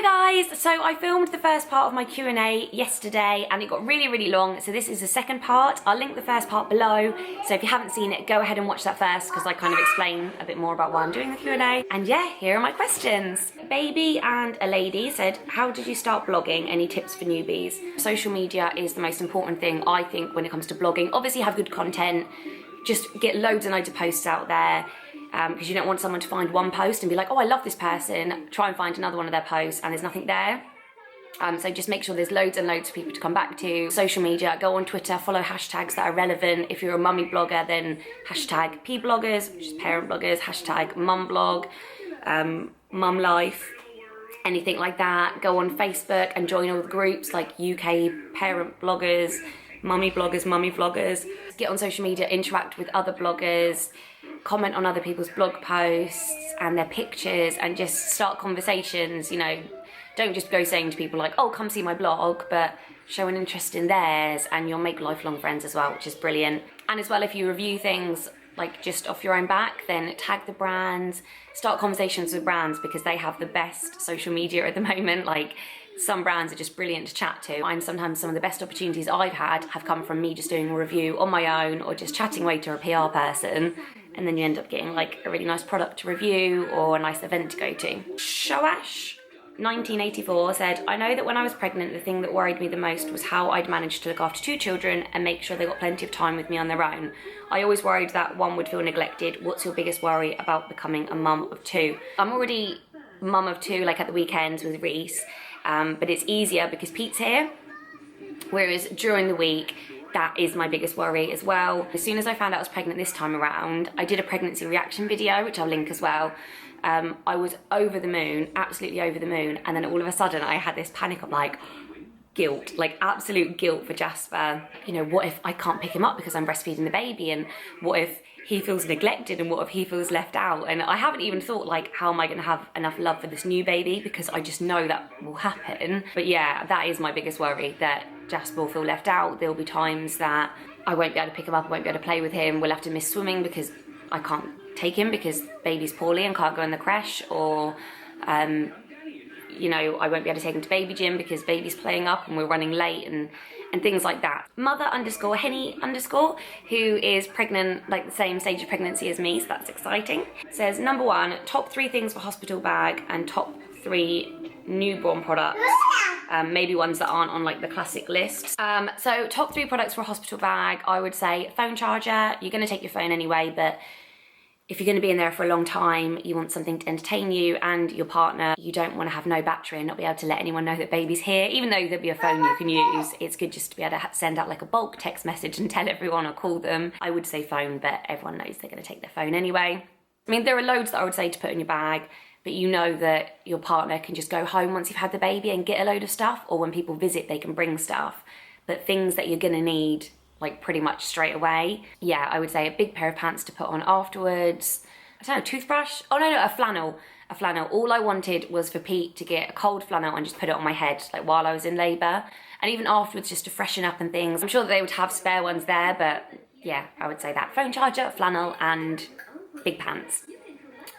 Hello guys, so I filmed the first part of my Q&A yesterday and it got really long, so this is the second part. I'll link the first part below, so if you haven't seen it, go ahead and watch that first because I kind of explain a bit more about why I'm doing the Q&A. And yeah, here are my questions. Baby and a lady said, how did you start blogging? Any tips for newbies? Social media is the most important thing, I think, when it comes to blogging. Obviously have good content, just get loads and loads of posts out there. Because you don't want someone to find one post and be like, oh, I love this person, try and find another one of their posts and there's nothing there. So just make sure there's loads and loads of people to come back to. Social media, go on Twitter, follow hashtags that are relevant. If you're a mummy blogger, then hashtag pbloggers, which is parent bloggers, hashtag mumblog, mum life, anything like that. Go on Facebook and join all the groups like UK parent bloggers, mummy vloggers. Get on social media, interact with other bloggers, comment on other people's blog posts and their pictures and just start conversations, you know. Don't just go saying to people like, oh, come see my blog, but show an interest in theirs and you'll make lifelong friends as well, which is brilliant. And as well, if you review things like just off your own back, then tag the brands, start conversations with brands because they have the best social media at the moment. Like, some brands are just brilliant to chat to. And sometimes some of the best opportunities I've had have come from me just doing a review on my own or just chatting away to a PR person. And then you end up getting like a really nice product to review or a nice event to go to. Shoash 1984 said, I know that when I was pregnant, the thing that worried me the most was how I'd manage to look after 2 children and make sure they got plenty of time with me on their own. I always worried that one would feel neglected. What's your biggest worry about becoming a mum of 2? I'm already mum of 2, like at the weekends with Reese, but it's easier because Pete's here, whereas during the week, that is my biggest worry as well. As soon as I found out I was pregnant this time around, I did a pregnancy reaction video, which I'll link as well. I was over the moon, absolutely over the moon, and then all of a sudden I had this panic of like guilt, like absolute guilt for Jasper. You know, what if I can't pick him up because I'm breastfeeding the baby, and what if he feels neglected, and what if he feels left out? And I haven't even thought like, how am I going to have enough love for this new baby, because I just know that will happen. But yeah, that is my biggest worry, that Jasper will feel left out. There'll be times that I won't be able to pick him up, I won't be able to play with him, we'll have to miss swimming because I can't take him because baby's poorly and can't go in the creche, or you know, I won't be able to take him to baby gym because baby's playing up and we're running late, and things like that. Mother_Henny_, who is pregnant, like the same stage of pregnancy as me, so that's exciting, says, number 1, top 3 things for hospital bag and top 3 newborn products. Maybe ones that aren't on like the classic list. So top 3 products for a hospital bag, I would say phone charger. You're gonna take your phone anyway, but if you're going to be in there for a long time, you want something to entertain you and your partner. You don't want to have no battery and not be able to let anyone know that baby's here. Even though there'll be a phone you can use, it's good just to be able to send out like a bulk text message and tell everyone or call them. I would say phone, but everyone knows they're going to take their phone anyway. I mean, there are loads that I would say to put in your bag, but you know that your partner can just go home once you've had the baby and get a load of stuff, or when people visit, they can bring stuff. But things that you're going to need like pretty much straight away. Yeah, I would say a big pair of pants to put on afterwards. I don't know, toothbrush? Oh no, a flannel. A flannel. All I wanted was for Pete to get a cold flannel and just put it on my head, like while I was in labour. And even afterwards, just to freshen up and things. I'm sure that they would have spare ones there, but yeah, I would say that. Phone charger, flannel, and big pants.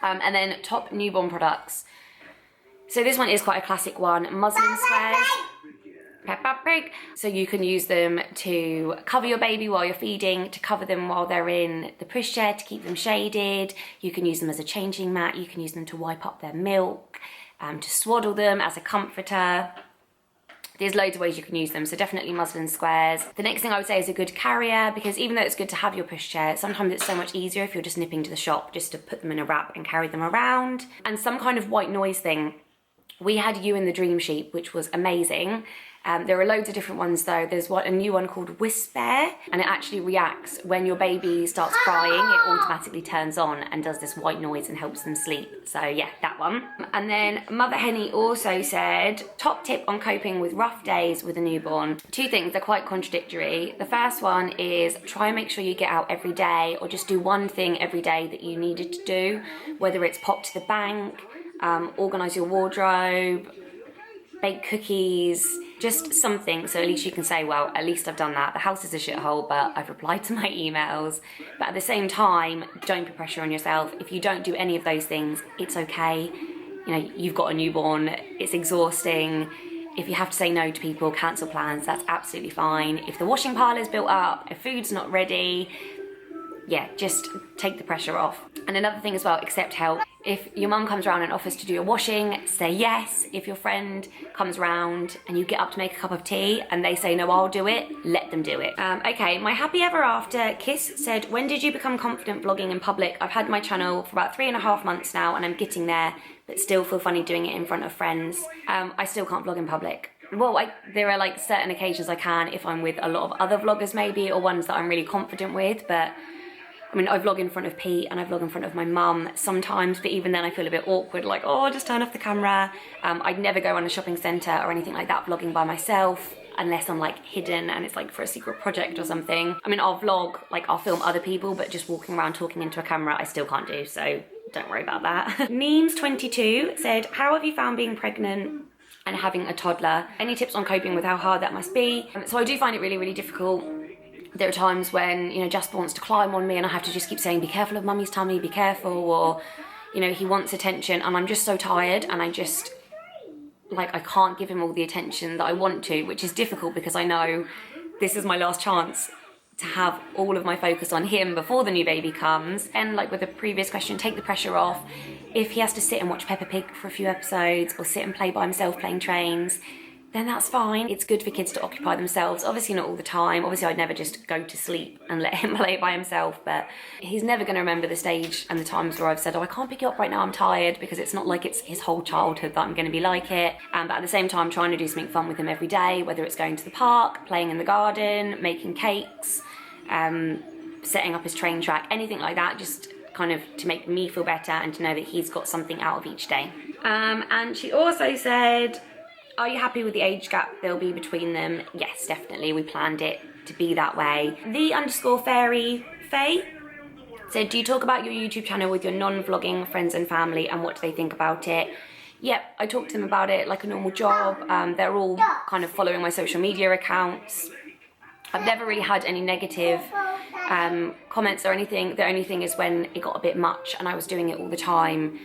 And then top newborn products. So this one is quite a classic one, muslin squares. Peppa Pig. So you can use them to cover your baby while you're feeding, to cover them while they're in the pushchair, to keep them shaded. You can use them as a changing mat. You can use them to wipe up their milk, to swaddle them as a comforter. There's loads of ways you can use them, so definitely muslin squares. The next thing I would say is a good carrier, because even though it's good to have your pushchair, sometimes it's so much easier if you're just nipping to the shop just to put them in a wrap and carry them around. And some kind of white noise thing. We had You in the Dream Sheet, which was amazing. There are loads of different ones though. There's a new one called Whisper, and it actually reacts when your baby starts crying. It automatically turns on and does this white noise and helps them sleep. So yeah, that one. And then Mother Henny also said, top tip on coping with rough days with a newborn. 2 things, they're quite contradictory. The first one is try and make sure you get out every day, or just do one thing every day that you needed to do, whether it's pop to the bank, organise your wardrobe, bake cookies, just something, so at least you can say, well, at least I've done that. The house is a shithole, but I've replied to my emails. But at the same time, don't put pressure on yourself. If you don't do any of those things, it's okay. you know, you've got a newborn, it's exhausting. If you have to say no to people, cancel plans, that's absolutely fine. If the washing pile is built up, if food's not ready, yeah, just take the pressure off. And another thing as well, accept help. If your mum comes around and offers to do your washing, say yes. If your friend comes around and you get up to make a cup of tea and they say no, I'll do it, let them do it. Okay, my happy ever after, Kiss, said, when did you become confident vlogging in public? I've had my channel for about 3.5 months now and I'm getting there, but still feel funny doing it in front of friends. I still can't vlog in public. Well, there are like certain occasions I can if I'm with a lot of other vloggers maybe, or ones that I'm really confident with, but I mean, I vlog in front of Pete and I vlog in front of my mum sometimes, but even then I feel a bit awkward, like, oh, just turn off the camera. I'd never go on a shopping centre or anything like that vlogging by myself, unless I'm like hidden and it's like for a secret project or something. I mean, I'll vlog, like I'll film other people, but just walking around talking into a camera, I still can't do, so don't worry about that. Neems22 said, how have you found being pregnant and having a toddler? Any tips on coping with how hard that must be? So I do find it really, really difficult. There are times when, you know, Jasper wants to climb on me and I have to just keep saying, be careful of mummy's tummy, be careful, or, you know, he wants attention and I'm just so tired and I just, like, I can't give him all the attention that I want to, which is difficult because I know this is my last chance to have all of my focus on him before the new baby comes. And like with the previous question, take the pressure off. If he has to sit and watch Peppa Pig for a few episodes or sit and play by himself playing trains, then that's fine. It's good for kids to occupy themselves. Obviously not all the time. Obviously I'd never just go to sleep and let him play by himself, but he's never gonna remember the stage and the times where I've said, oh, I can't pick you up right now, I'm tired, because it's not like it's his whole childhood that I'm gonna be like it. But at the same time, trying to do something fun with him every day, whether it's going to the park, playing in the garden, making cakes, setting up his train track, anything like that, just kind of to make me feel better and to know that he's got something out of each day. And she also said, are you happy with the age gap there'll be between them? Yes, definitely. We planned it to be that way. The_fairy Faye said, do you talk about your YouTube channel with your non-vlogging friends and family and what do they think about it? Yep, I talk to them about it like a normal job. They're all kind of following my social media accounts. I've never really had any negative comments or anything. The only thing is when it got a bit much and I was doing it all the time.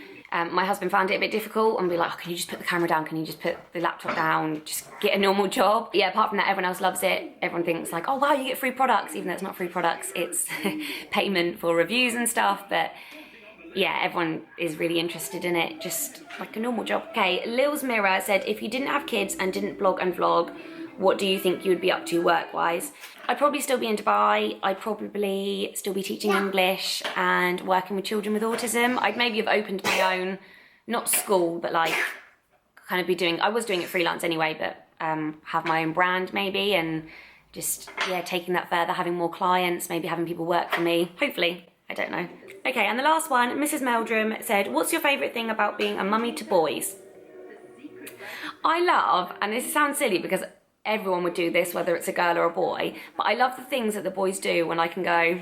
My husband found it a bit difficult and be like, oh, can you just put the camera down? Can you just put the laptop down? Just get a normal job. Yeah, apart from that, everyone else loves it. Everyone thinks like, oh wow, you get free products, even though it's not free products, it's payment for reviews and stuff. But yeah, everyone is really interested in it, just like a normal job. Okay, Lil's Mirror said, if you didn't have kids and didn't blog and vlog, what do you think you would be up to work-wise? I'd probably still be in Dubai. I'd probably still be teaching English and working with children with autism. I'd maybe have opened my own, not school, but like kind of be doing, I was doing it freelance anyway, but have my own brand maybe, and just, yeah, taking that further, having more clients, maybe having people work for me, hopefully. I don't know. Okay, and the last one, Mrs. Meldrum said, what's your favourite thing about being a mummy to boys? I love, and this sounds silly because everyone would do this, whether it's a girl or a boy, but I love the things that the boys do when I can go,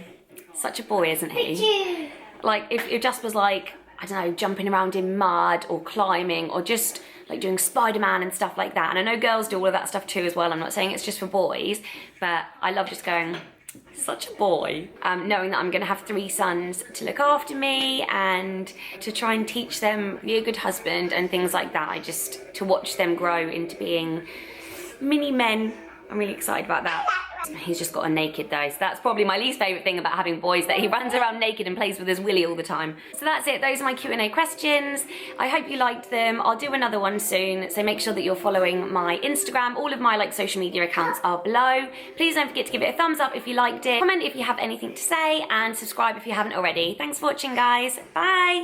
such a boy, isn't he? Like, if Jasper's like, I don't know, jumping around in mud or climbing or just like doing Spider-Man and stuff like that. And I know girls do all of that stuff too as well. I'm not saying it's just for boys, but I love just going, such a boy. Knowing that I'm gonna have 3 sons to look after me and to try and teach them, be a good husband and things like that. To watch them grow into being mini men. I'm really excited about that. He's just got a naked though, so that's probably my least favourite thing about having boys, that he runs around naked and plays with his willy all the time. So that's it, those are my Q&A questions. I hope you liked them. I'll do another one soon, so make sure that you're following my Instagram. All of my like social media accounts are below. Please don't forget to give it a thumbs up if you liked it, comment if you have anything to say, and subscribe if you haven't already. Thanks for watching, guys. Bye!